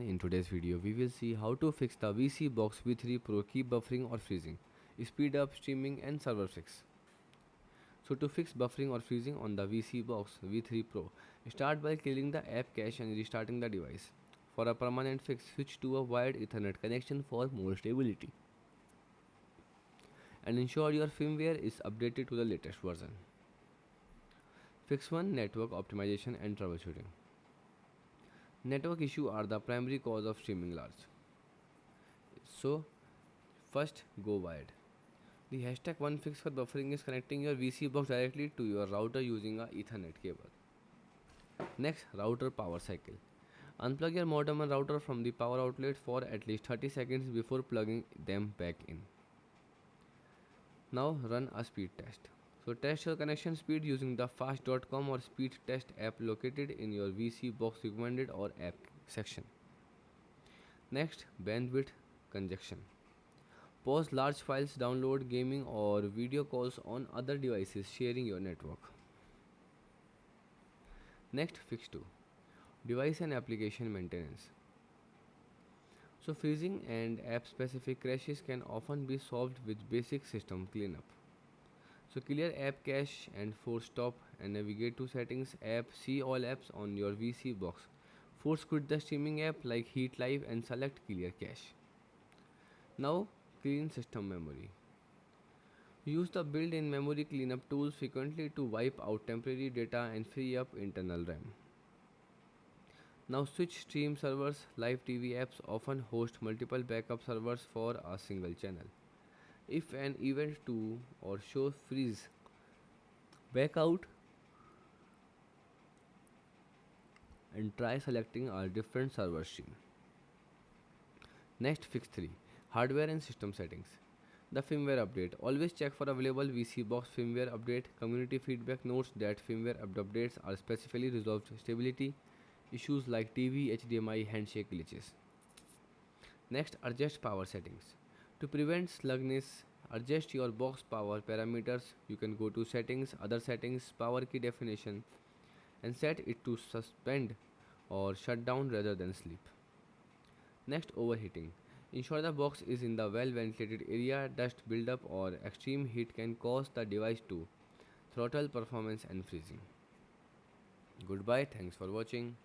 In today's video, we will see how to fix the VSeeBox V3 Pro keep buffering or freezing, speed up streaming and server fix. So to fix buffering or freezing on the VSeeBox V3 Pro, start by clearing the app cache and restarting the device. For a permanent fix, switch to a wired Ethernet connection for more stability. And ensure your firmware is updated to the latest version. Fix 1. Network optimization and troubleshooting. Network issues are the primary cause of streaming large. So first, go wired. The hashtag one fix for buffering is connecting your VSeeBox directly to your router using a Ethernet cable. Next, router power cycle. Unplug your modem and router from the power outlet for at least 30 seconds before plugging them back in. Now run a speed test. So test your connection speed using the fast.com or speed test app located in your VSeeBox recommended or app section. Next, bandwidth congestion. Pause large files, download gaming or video calls on other devices sharing your network. Next, fix 2. Device and application maintenance. So freezing and app specific crashes can often be solved with basic system cleanup. So clear app cache and force stop and navigate to settings app, see all apps on your VSeeBox. Force quit the streaming app like Heat Live and select clear cache. Now clean system memory. Use the built-in memory cleanup tools frequently to wipe out temporary data and free up internal RAM. Now switch stream servers. Live TV apps often host multiple backup servers for a single channel. If an event to or show freeze, back out and try selecting a different server stream. Next, fix 3. Hardware and system settings. The firmware update. Always check for available VSeeBox firmware update. Community feedback notes that firmware updates are specifically resolved stability issues like TV, HDMI, handshake glitches. Next, adjust power settings. To prevent sluggishness, adjust your box power parameters. You can go to settings, other settings, power key definition, and set it to suspend or shut down rather than sleep. Next, overheating. Ensure the box is in the well ventilated area. Dust buildup or extreme heat can cause the device to throttle performance and freezing. Goodbye, thanks for watching.